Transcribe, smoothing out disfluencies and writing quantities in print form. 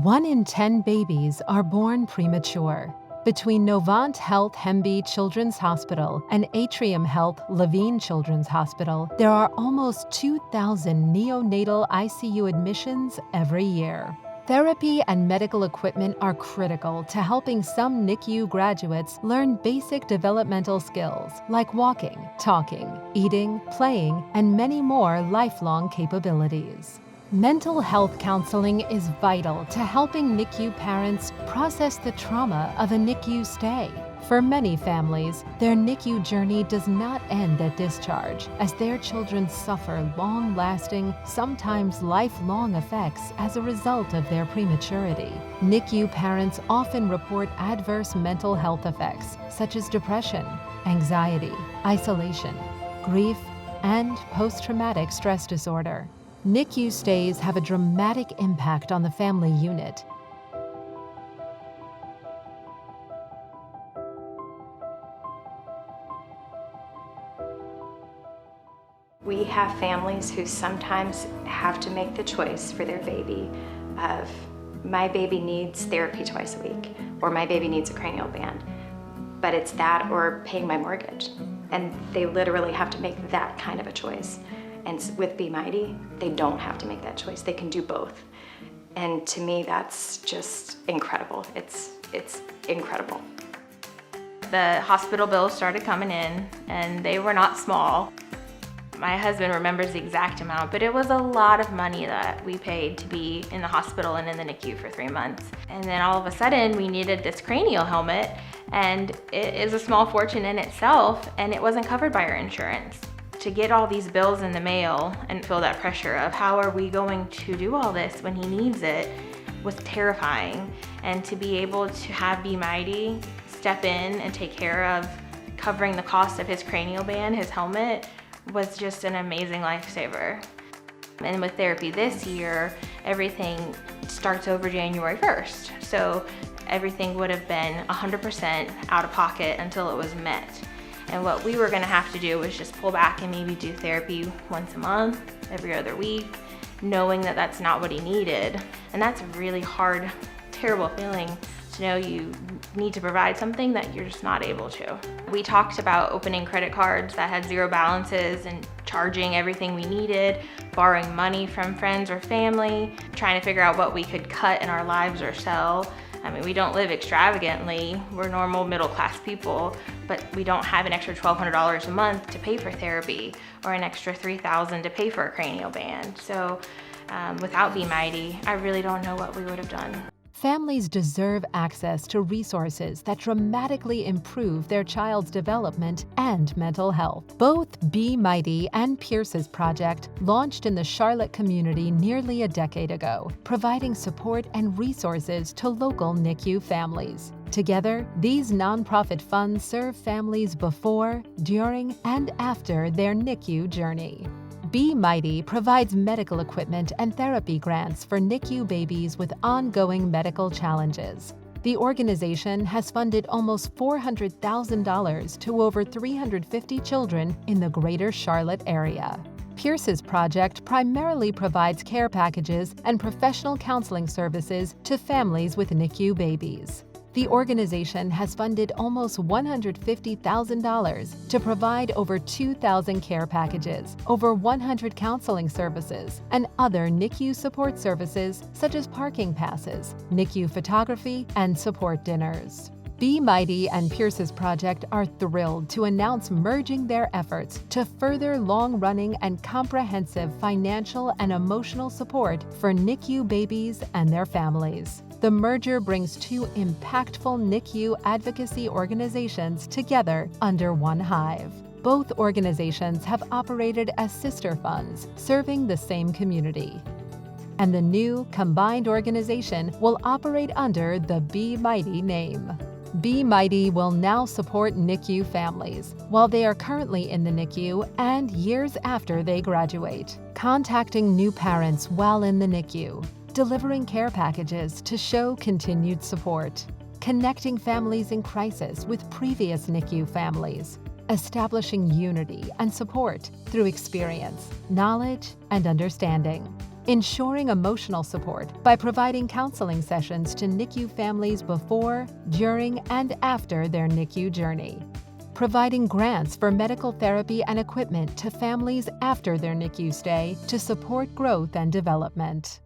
1 in 10 babies are born premature. Between Novant Health Hemby Children's Hospital and Atrium Health Levine Children's Hospital, there are almost 2,000 neonatal ICU admissions every year. Therapy and medical equipment are critical to helping some NICU graduates learn basic developmental skills like walking, talking, eating, playing, and many more lifelong capabilities. Mental health counseling is vital to helping NICU parents process the trauma of a NICU stay. For many families, their NICU journey does not end at discharge, as their children suffer long-lasting, sometimes lifelong effects as a result of their prematurity. NICU parents often report adverse mental health effects such as depression, anxiety, isolation, grief, and post-traumatic stress disorder. NICU stays have a dramatic impact on the family unit. We have families who sometimes have to make the choice for their baby of, my baby needs therapy twice a week, or my baby needs a cranial band. But it's that or paying my mortgage. And they literally have to make that kind of a choice. And with Be Mighty, they don't have to make that choice. They can do both. And to me, that's just incredible. It's incredible. The hospital bills started coming in, and they were not small. My husband remembers the exact amount, but it was a lot of money that we paid to be in the hospital and in the NICU for 3 months. And then all of a sudden, we needed this cranial helmet, and it is a small fortune in itself, and it wasn't covered by our insurance. To get all these bills in the mail and feel that pressure of how are we going to do all this when he needs it was terrifying. And to be able to have Be Mighty step in and take care of covering the cost of his cranial band, his helmet, was just an amazing lifesaver. And with therapy this year, everything starts over January 1st. So everything would have been 100% out of pocket until it was met. And what we were gonna have to do was just pull back and maybe do therapy once a month, every other week, knowing that that's not what he needed. And that's a really hard, terrible feeling to know you need to provide something that you're just not able to. We talked about opening credit cards that had zero balances and charging everything we needed, borrowing money from friends or family, trying to figure out what we could cut in our lives or sell. I mean, we don't live extravagantly. We're normal middle-class people, but we don't have an extra $1,200 a month to pay for therapy or an extra $3,000 to pay for a cranial band. So without Be Mighty, I really don't know what we would have done. Families deserve access to resources that dramatically improve their child's development and mental health. Both Be Mighty and Pierce's project launched in the Charlotte community nearly a decade ago, providing support and resources to local NICU families. Together, these nonprofit funds serve families before, during, and after their NICU journey. Be Mighty provides medical equipment and therapy grants for NICU babies with ongoing medical challenges. The organization has funded almost $400,000 to over 350 children in the greater Charlotte area. Pierce's project primarily provides care packages and professional counseling services to families with NICU babies. The organization has funded almost $150,000 to provide over 2,000 care packages, over 100 counseling services, and other NICU support services such as parking passes, NICU photography, and support dinners. Be Mighty and Pierce's project are thrilled to announce merging their efforts to further long-running and comprehensive financial and emotional support for NICU babies and their families. The merger brings two impactful NICU advocacy organizations together under one hive. Both organizations have operated as sister funds, serving the same community. And the new, combined organization will operate under the Be Mighty name. Be Mighty will now support NICU families while they are currently in the NICU and years after they graduate, contacting new parents while in the NICU, delivering care packages to show continued support, connecting families in crisis with previous NICU families, establishing unity and support through experience, knowledge, and understanding. ensuring emotional support by providing counseling sessions to NICU families before, during, and after their NICU journey, providing grants for medical therapy and equipment to families after their NICU stay to support growth and development.